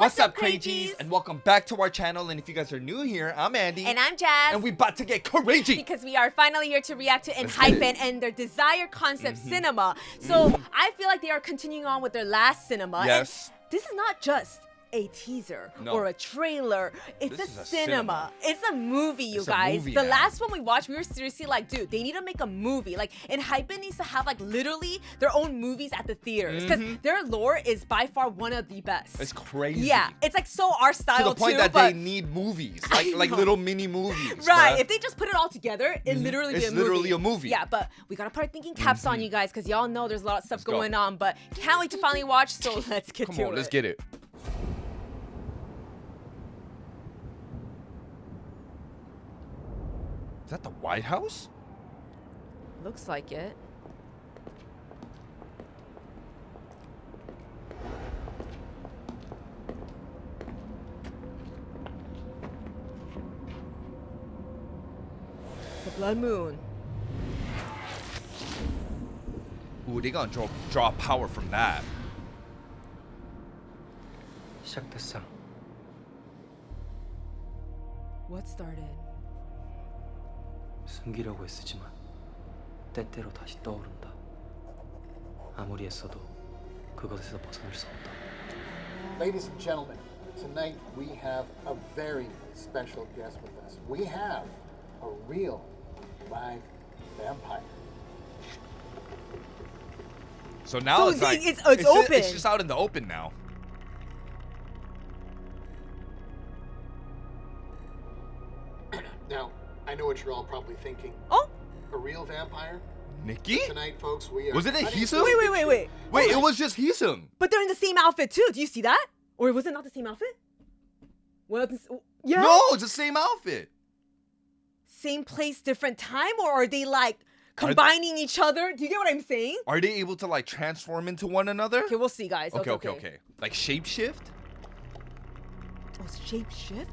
What's up, crazies? And welcome back to our channel. And if you guys are new here, I'm Andy. And I'm Jazz. And we about to get crazy. Because we are finally here to react to ENHYPEN and their Desire Concept Cinema. So I feel like they are continuing on with their last cinema. Yes. And this is not just a teaser or a trailer. It's a cinema. It's a movie, you guys. The last one we watched, we were seriously like, dude, they need to make a movie. Like, ENHYPEN needs to have like literally their own movies at the theaters because their lore is by far one of the best. It's crazy. Yeah, it's like so our style too. To the point that they need movies, like little mini movies. Right. Bruh. If they just put it all together, it literally be a movie. It's literally a movie. Yeah, but we gotta put our thinking caps on, you guys, because y'all know there's a lot of stuff going on. But can't wait to finally watch. So let's get to it. Come on, let's get it. Is that the White House? Looks like it. The Blood Moon. Ooh, they gonna draw power from that. 시작됐어. What started? 숨기려고 애쓰지만 때때로 다시 떠오른다. 아무리 애써도 그것에서 벗어날 수 없다. Ladies and gentlemen, tonight we have a very special guest with us. We have a real live vampire. So now it's like it's open. It's just out in the open now. Now, I know what you're all probably thinking. Oh, a real vampire? Nikki? Tonight, folks, we are. Wasn't it Hisung? Wait. Wait, it was just Hisung. But they're in the same outfit too. Do you see that? Or was it not the same outfit? Well, yeah. No, it's the same outfit. Same place, different time, or are they like combining each other? Do you get what I'm saying? Are they able to like transform into one another? Okay, we'll see, guys. Okay. Like shapeshift? Oh, shapeshift?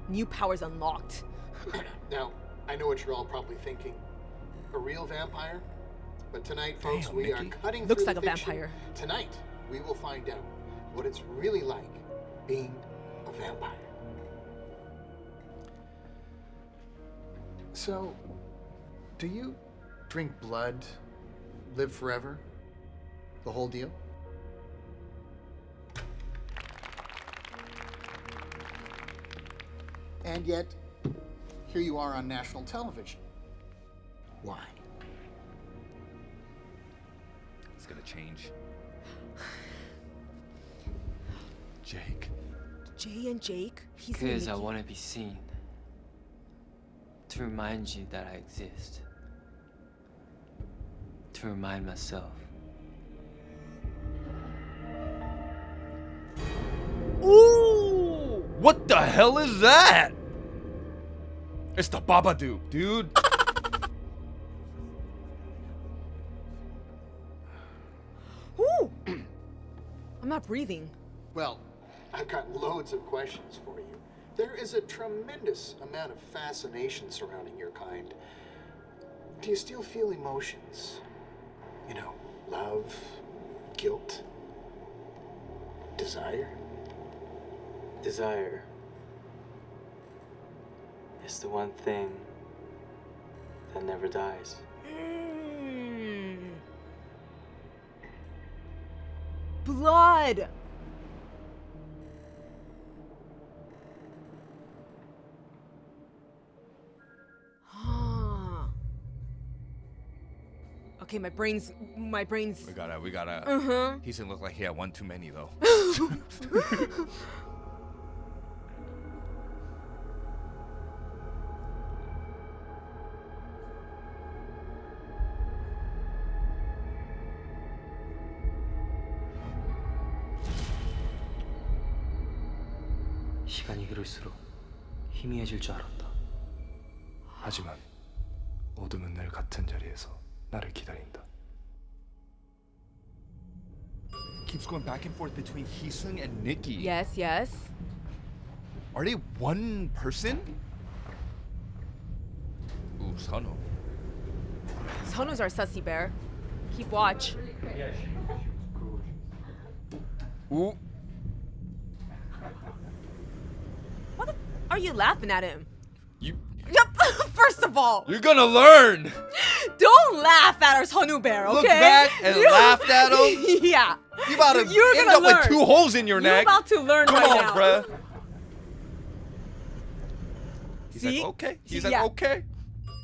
New powers unlocked. Now, I know what you're all probably thinking. A real vampire? But tonight, folks, Damn, we are Nikki. cutting Looks through like the a fiction. vampire. Tonight, we will find out what it's really like being a vampire. So, do you drink blood, live forever? The whole deal? And yet, here you are on national television. Why? It's gonna change. Jake. Jay and Jake? He's Because I want to be seen. To remind you that I exist. To remind myself. Ooh! What the hell is that? It's the Babadook, dude. Ooh! I'm not breathing. Well, I've got loads of questions for you. There is a tremendous amount of fascination surrounding your kind. Do you still feel emotions? You know, love, guilt, desire? Desire is the one thing that never dies. Blood! Okay, my brain's. We gotta. He doesn't look like he had one too many though. 시간이 흐를수록 희미해질 줄 알았다. 하지만 어둠은 늘 같은 자리에서 나를 기다린다. Keeps going back and forth between Hisung and Nikki. Yes. Are they one person? Ooh, Sano. Sono's our sussy bear. Keep watch. Ooh. What the are you laughing at him? You. First of all, You're gonna learn. don't laugh at our Sonu bear, okay? Look back and laughed at him. Yeah. You about to You're end gonna up learn. with 2 holes in your You're neck. about to learn Come right on, now. bruh. He's See? like, okay. He's See, like, yeah. okay.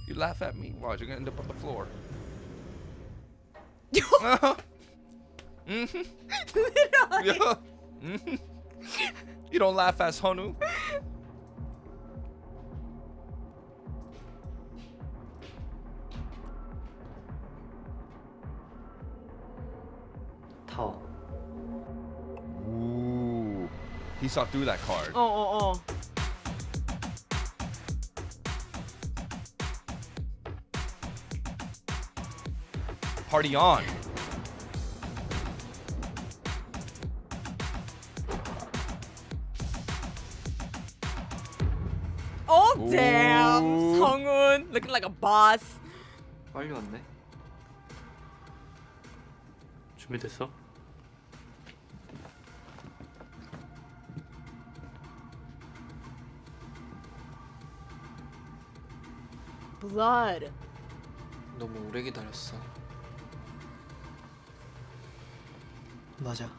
You laugh at me, watch, you're gonna end up on the floor. Literally. Yeah. You don't laugh at Honu. 타워. Ooh. He saw through that card. Oh. Party on. Oh damn, Ooh. Sunghoon looking like a boss. 빨리 왔네. 준비됐어? Blood. 너무 오래 기다렸어. 맞아.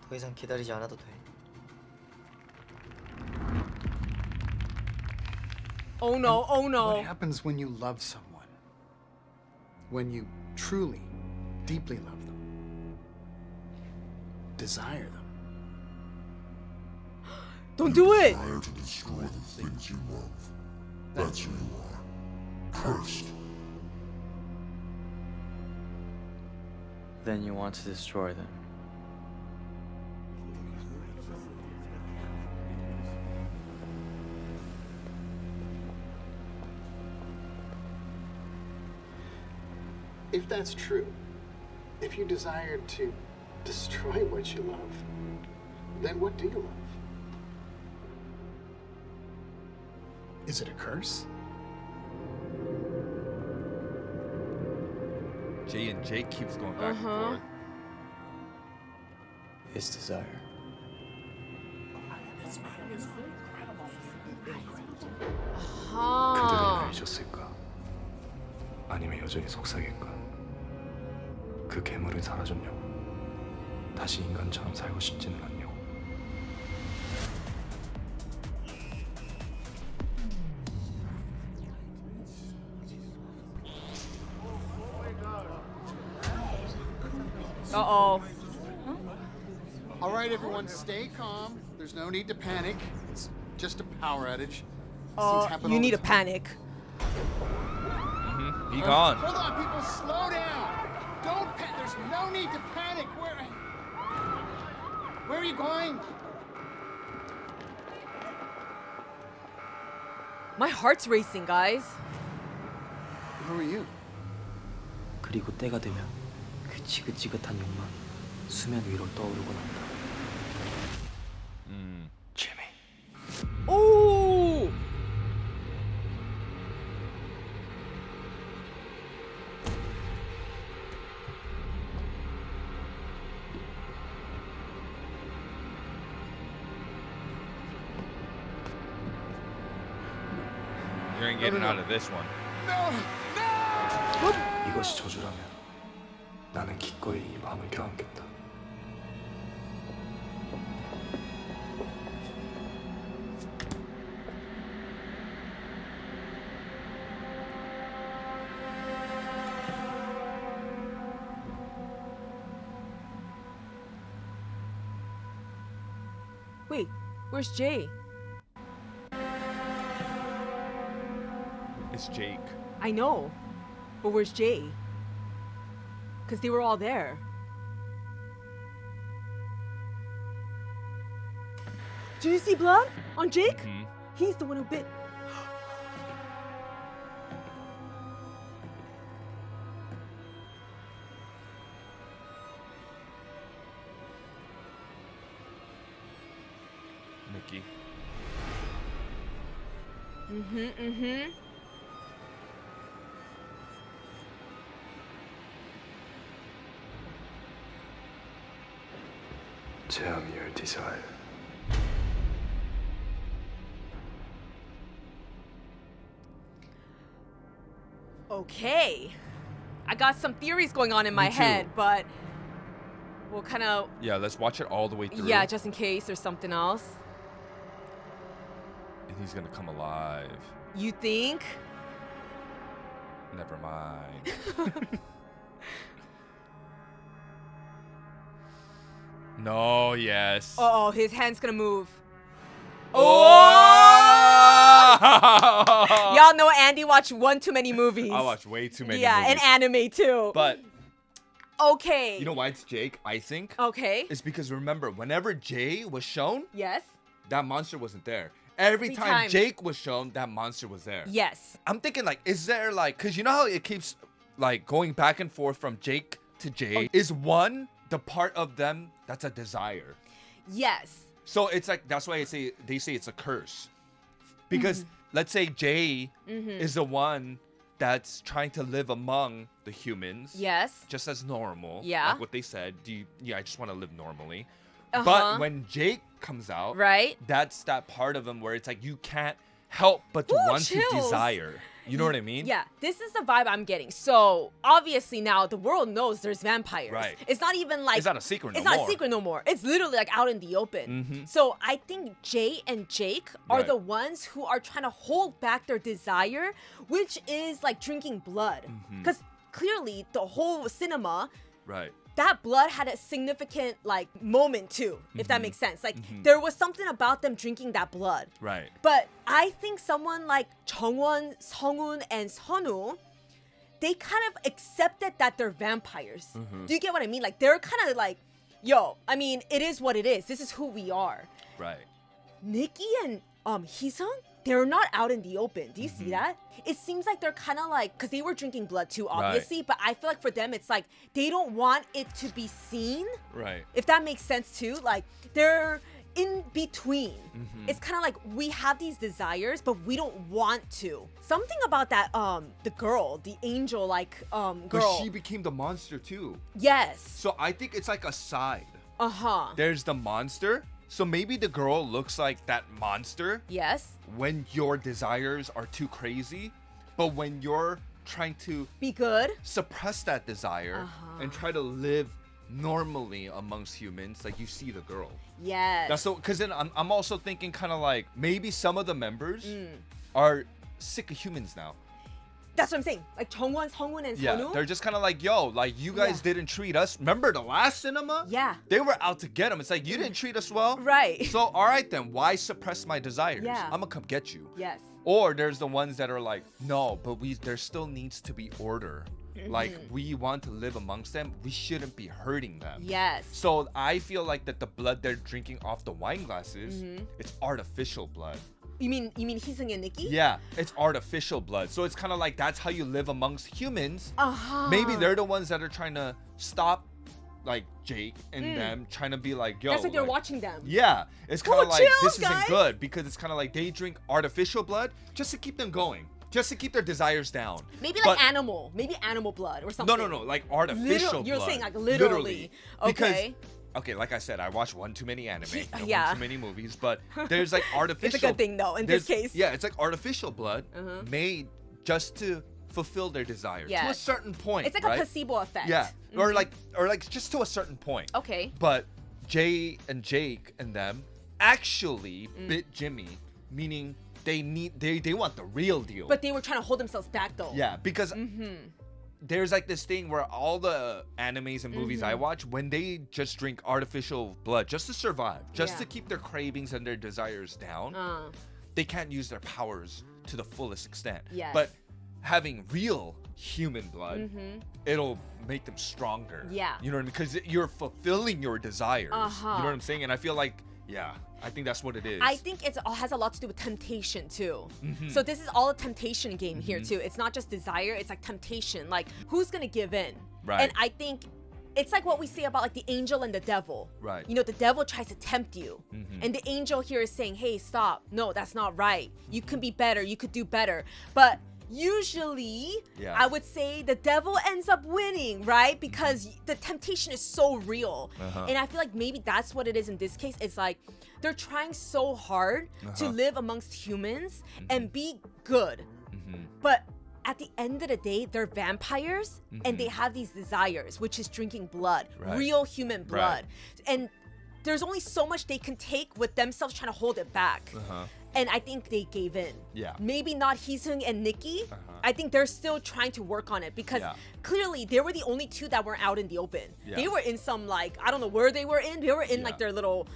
더 이상 기다리지 않아도 돼. Oh no, oh no. What happens when you love someone? When you truly, deeply love them? Desire them? Don't do it. Try to destroy the things you love. That's who you are. Cursed. Then you want to destroy them. If that's true, if you desire to destroy what you love, then what do you love? Is it a curse? Jay and Jake keeps going back and forth. It's desire. 그들이 아. 날 잊었을까? 아니면 여전히 속삭일까? 그 괴물은 사라졌냐고. 다시 인간처럼 살고 싶지는 않냐고. Uh-oh. All right, everyone, stay calm. There's no need to panic. It's just a power outage. You need a panic. He gone. Hold on, people, slow down. Don't there's no need to panic. Where are you going? My heart's racing, guys. Who are you? 그리고 때가 되면 그 지긋지긋한 욕망이 수면 위로 떠오르곤 한다. 지미. Ooh. You ain't getting out of this one. 이것이 저주라면 나는 기꺼이 이 밤을 껴안겠다. Wait, where's Jay? It's Jake. I know, but where's Jay? Because they were all there. Do you see blood on Jake? He's the one who bit. Mickey. Mm-hmm. 재앙이 열 desire. Okay. I got some theories going on in my too. head, but we'll kind of, Yeah, let's watch it all the way through. yeah, just in case there's something else. And he's gonna come alive. You think? Never mind. No, yes. Oh, his hand's gonna move. Oh! Y'all know Andy watched one too many movies. I watch way too many Yeah, movies. and anime too. But Okay. you know why it's Jake, I think? Okay. It's because remember, whenever Jay was shown, Yes. that monster wasn't there. Every Every time time. Jake was shown, that monster was there. Yes. I'm thinking like, is there like, cause you know how it keeps like going back and forth from Jake to Jay? Is one the part of them that's a desire? Yes. So it's like, that's why they say it's a curse. Because let's say Jay is the one that's trying to live among the humans. Yes. Just as normal. Yeah. Like what they said. I just want to live normally. Uh-huh. But when Jake comes out, Right. that's that part of him where it's like you can't help but to Ooh, want to chills. desire. You know what I mean? Yeah, this is the vibe I'm getting. So obviously now the world knows there's vampires. Right. It's not even like It's not a secret no It's not more. a secret no more. It's literally like out in the open. So I think Jay and Jake are Right. the ones who are trying to hold back their desire, which is like drinking blood. Because clearly the whole cinema, Right. that blood had a significant like moment too, if that makes sense. Like there was something about them drinking that blood. Right. But I think someone like Jungwon, Sunghoon, and Sunwoo, they kind of accepted that they're vampires. Do you get what I mean? Like they're kind of like, yo, I mean, it is what it is. This is who we are. Right. Nikki and Heesung, they're not out in the open. Do you see that? It seems like they're kind of like, because they were drinking blood too, obviously, but I feel like for them, it's like they don't want it to be seen, Right. if that makes sense too. Like they're in between. It's kind of like we have these desires, but we don't want to. Something about that, the girl, the angel like But girl. she became the monster too. Yes. So I think it's like a side. Uh-huh. There's the monster. So maybe the girl looks like that monster Yes. when your desires are too crazy, but when you're trying to Be good. suppress that desire and try to live normally amongst humans, like you see the girl. Yes. That's so, because then I'm also thinking kind of like maybe some of the members are sick of humans now. That's what I'm saying. Like Jungwon, Sunghoon, and Yeah, Sunwoo. they're just kind of like, yo, like you guys Yeah. didn't treat us. Remember the last cinema? Yeah. They were out to get them. It's like, you didn't treat us well. Right. So, all right then, why suppress my desires? Yeah. I'm gonna come get you. Yes. Or there's the ones that are like, no, but there still needs to be order. Like, we want to live amongst them. We shouldn't be hurting them. Yes. So I feel like that the blood they're drinking off the wine glasses, it's artificial blood. You mean Heesung and Nikki? Yeah, it's artificial blood. So it's kind of like that's how you live amongst humans. Uh-huh. Maybe they're the ones that are trying to stop, like Jake and them trying to be like, yo. That's like they're watching them. Yeah, it's kind of Oh, like chill, this guys. isn't good because it's kind of like they drink artificial blood just to keep them going, just to keep their desires down. Maybe But- like animal. Maybe animal blood or something. No, like artificial You're blood. saying like literally. Because, Okay. okay, like I said, I watch one too many anime, and Yeah. one too many movies, but there's like artificial. It's a good thing though in this there's- case. Yeah, it's like artificial blood made just to fulfill their desires to a Yes. certain point. It's like right? a placebo effect. Yeah, or like just to a certain point. Okay. But Jay and Jake and them actually bit Jimmy, meaning they want the real deal. But they were trying to hold themselves back though. Yeah, because there's like this thing where all the animes and movies I watch, when they just drink artificial blood just to survive, just Yeah. to keep their cravings and their desires down, they can't use their powers to the fullest extent. Yes. But having real human blood, it'll make them stronger. Yeah. You know what I mean? Because you're fulfilling your desires. Uh-huh. You know what I'm saying? And I feel like, yeah, I think that's what it is. I think it has a lot to do with temptation too. So this is all a temptation game here too. It's not just desire, it's like temptation. Like who's gonna give in? Right. And I think it's like what we say about like the angel and the devil. Right. You know, the devil tries to tempt you. And the angel here is saying, hey, stop. No, that's not right. You can be better. You could do better. But usually Yeah. I would say the devil ends up winning, right? Because the temptation is so real. And I feel like maybe that's what it is in this case. It's like they're trying so hard to live amongst humans and be good. But at the end of the day, they're vampires and they have these desires, which is drinking blood, Right. real human blood. Right. And there's only so much they can take with themselves trying to hold it back. And I think they gave in. Yeah. Maybe not Heesung and Nikki. I think they're still trying to work on it because Yeah. clearly they were the only two that weren't out in the open. Yeah. They were in some like, I don't know where they were in. They were in like Yeah. their little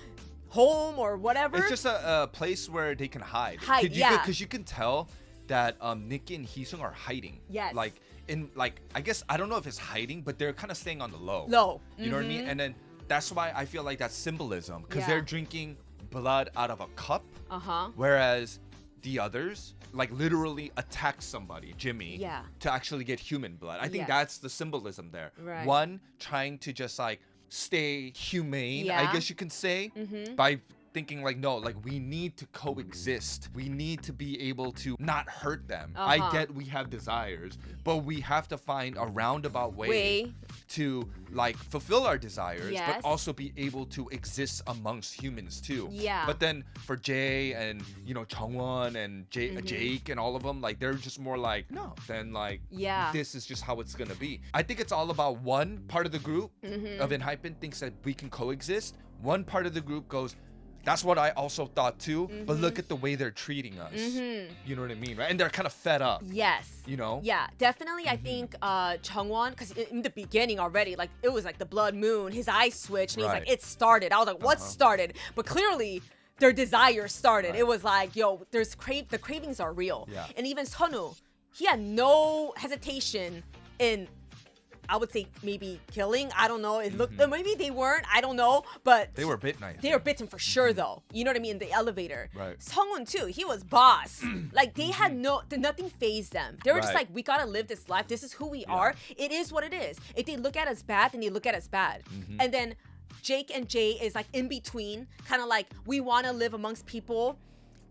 home or whatever. It's just a place where they can hide. Hide, yeah. Because you can tell that Nikki and Heesung are hiding. Yes. Like I guess I don't know if it's hiding, but they're kind of staying on the low. Low. You know what I mean? And then that's why I feel like that's symbolism because they're Yeah. drinking blood out of a cup, Uh-huh. whereas the others like literally attack somebody, Jimmy, Yeah. to actually get human blood. I think Yes. that's the symbolism there. Right. One, trying to just like stay humane, Yeah. I guess you can say, by thinking like, no, like we need to coexist. We need to be able to not hurt them. I get we have desires, but we have to find a roundabout way to like fulfill our desires, Yes. but also be able to exist amongst humans too. Yeah. But then for Jay and Chungwon and Jake and all of them, like they're just more like, no, then like Yeah. this is just how it's gonna be. I think it's all about one part of the group of ENHYPEN thinks that we can coexist. One part of the group goes, that's what I also thought too, but look at the way they're treating us. You know what I mean, right? And they're kind of fed up. Yes. You know? Yeah, definitely. I think Chungwon, because in the beginning already, like it was like the blood moon, his eyes switched, and he's Right. like, it started. I was like, what started? But clearly, their desire started. Right. It was like, yo, there's the cravings are real. Yeah. And even Sonu, he had no hesitation in, I would say maybe killing. I don't know. It looked maybe they weren't. I don't know. But They were bitten, I think. they were bitten for sure, though. You know what I mean? In the elevator. Right. Sungwon too. He was boss. Like they had nothing phased them. They were just Right. like, we gotta live this life. This is who we are. It is what it is. If they look at us bad, then they look at us bad. And then Jake and Jay is like in between, kind of like we want to live amongst people.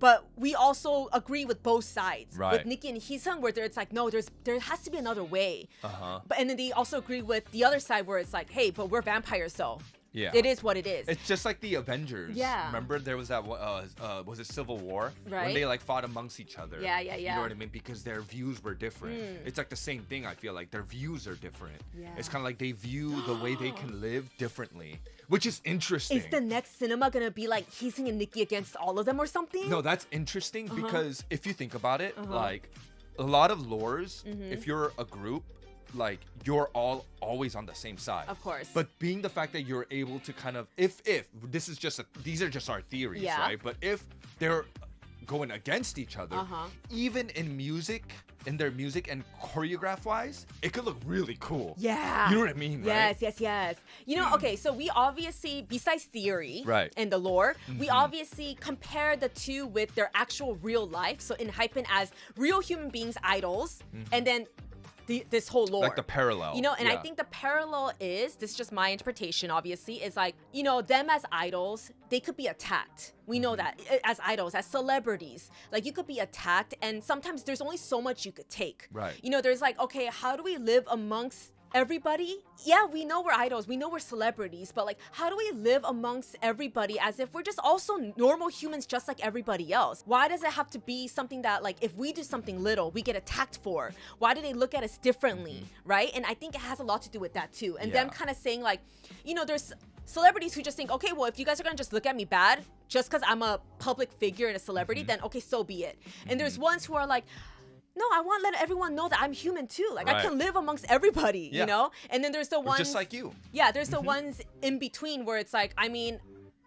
But we also agree with both sides. Right. With Nikki and Heesung, where it's like, no, there has to be another way. Uh-huh. And then they also agree with the other side, where it's like, hey, but we're vampires, so Yeah. it is what it is. It's just like the Avengers. Yeah. Remember there was that was it Civil War? When Right. they like fought amongst each other. Yeah, yeah, You yeah. know what I mean? Because their views were different. It's like the same thing, I feel like. Their views are different. Yeah. It's kind of like they view the way they can live differently, which is interesting. Is the next cinema gonna be like Heesung and Nikki against all of them or something? No, that's interesting because if you think about it, like a lot of lores, if you're a group, like you're all always on the same side. Of course. But being the fact that you're able to kind of, if this is just these are just our theories, Yeah. right? But if they're going against each other, even in music, in their music and choreograph wise, it could look really cool. Yeah. You know what I mean, right? Yes. You know, okay, so we obviously, besides theory Right. and the lore, we obviously compare the two with their actual real life. So ENHYPEN as real human beings, idols, and then this whole lore. Like the parallel. You know, and I Yeah. think the parallel is, this is just my interpretation, obviously, is like, you know, them as idols, they could be attacked. We know that as idols, as celebrities, like you could be attacked, and sometimes there's only so much you could take. Right. You know, there's like, okay, how do we live amongst everybody? Yeah, we know we're idols, we know we're celebrities, but like, how do we live amongst everybody as if we're just also normal humans just like everybody else? Why does it have to be something that like, if we do something little, we get attacked for? Why do they look at us differently, right? And I think it has a lot to do with that too. And them Yeah. kind of saying like, you know, there's celebrities who just think, okay, well, if you guys are gonna just look at me bad just because I'm a public figure and a celebrity, then okay, so be it. And there's ones who are like, no, I want to let everyone know that I'm human too. Like I Right. can live amongst everybody, Yeah. you know? And then there's the ones just like you. Yeah, there's the ones in between where it's like, I mean,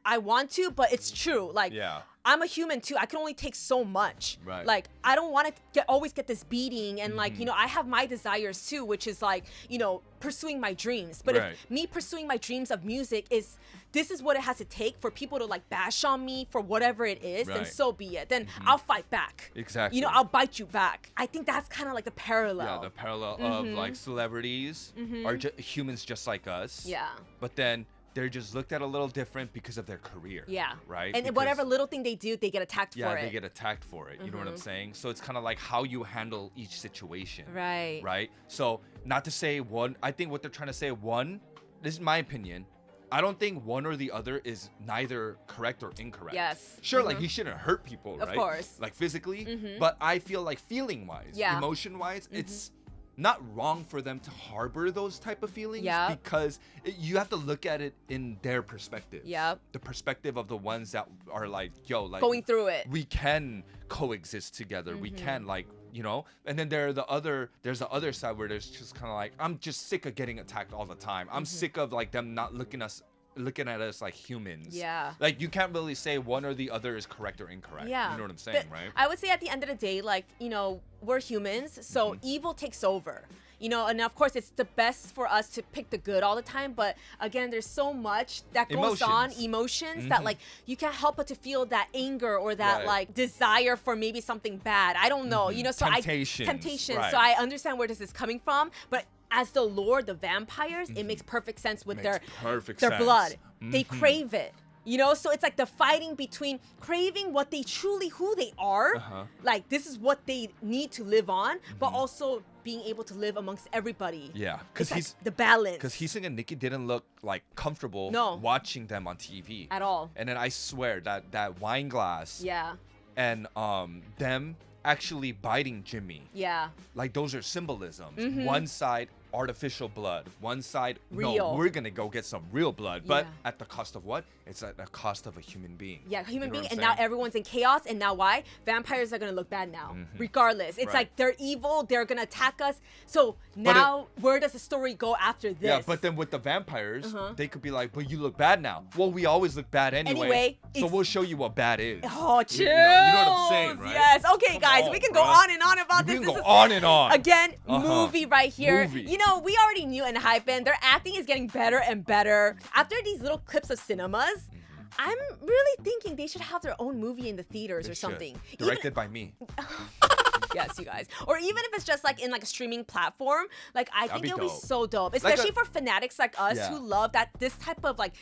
I want to, but it's true. Like Yeah. I'm a human too. I can only take so much. Right. Like I don't want to always get this beating, and like, you know, I have my desires too, which is like, you know, pursuing my dreams. But Right. if me pursuing my dreams of music is, this is what it has to take for people to like bash on me for whatever it is, then Right. so be it. Then I'll fight back. Exactly. You know, I'll bite you back. I think that's kind of like the parallel. Yeah, the parallel of like celebrities are humans just like us. Yeah. But then they're just looked at a little different because of their career. Yeah. Right? And whatever little thing they do, they get attacked for it. Yeah, they get attacked for it. You know what I'm saying? So it's kind of like how you handle each situation. Right. Right? So not to say one, I think what they're trying to say, one, this is my opinion, I don't think one or the other is neither correct or incorrect. Yes. Sure, like he shouldn't hurt people, right? Of course. Like physically, but I feel like feeling-wise, Yeah. emotion-wise, it's not wrong for them to harbor those type of feelings Yeah. because you have to look at it in their perspective. Yep. The perspective of the ones that are like, yo, like Going through it. we can coexist together. We can like, you know, and then there's the other side where there's just kind of like, I'm just sick of getting attacked all the time. I'm sick of like them not looking at us like humans. Yeah. Like you can't really say one or the other is correct or incorrect. Yeah. You know what I'm saying, But right? I would say at the end of the day, like, you know, we're humans, so evil takes over. You know, and of course it's the best for us to pick the good all the time, but again, there's so much that goes on, emotions that like you can't help but to feel that anger or that like desire for maybe something bad. I don't know, you know, so temptation. Right. So I understand where this is coming from, but as the lore, the vampires, it makes perfect sense with their blood. They crave it. You know, so it's like the fighting between craving what they truly, who they are, like this is what they need to live on, but also being able to live amongst everybody. Yeah, because he's like the balance. Because Heesung and Nikki didn't look like comfortable watching them on TV at all. And then I swear that wine glass, and them actually biting Jimmy, like those are symbolisms. One side artificial blood, one side real. No, we're gonna go get some real blood, but at the cost of what? It's at the cost of a human being. Yeah, human being, and saying? now everyone's in chaos, and now why? Vampires are gonna look bad now, regardless. It's like they're evil, they're gonna attack us. So now, where does the story go after this? Yeah, but then with the vampires, they could be like, but you look bad now. Well, we always look bad anyway. So we'll show you what bad is. Oh, chill. You know what I'm saying, right? Yes. Okay, guys, we can go on and on about this. We can go on and on. Again, movie right here. Movie. You know, we already knew ENHYPEN. Their acting is getting better and better. After these little clips of cinemas, I'm really thinking they should have their own movie in the theaters or something. Directed by me. Yes, you guys. Or even if it's just like in like a streaming platform, like I think it'll be so dope. Like Especially for fanatics like us who love this type of like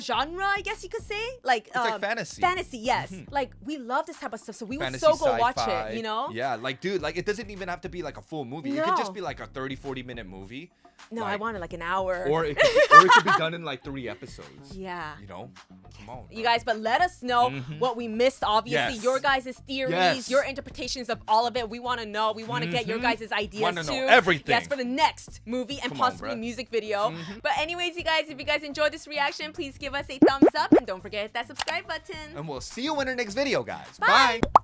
genre, I guess you could say. Like it's like fantasy. Fantasy, yes. Like we love this type of stuff, so we fantasy, would so go watch sci-fi. it, you know? Yeah, like dude, like it doesn't even have to be like a full movie. It could just be like a 30-40 minute movie. No, like, I wanted like an hour. Or it could be done in like 3 episodes. Yeah. You know? Come on. You guys, but let us know what we missed, obviously. Your guys' theories, your interpretations of all of it. We want to know. We want to get your guys' ideas Wanna too. know everything. Yes, for the next movie and possibly music video. But anyways, you guys, if you guys enjoyed this reaction, please give us a thumbs up and don't forget to hit that subscribe button. And we'll see you in our next video, guys. Bye. Bye.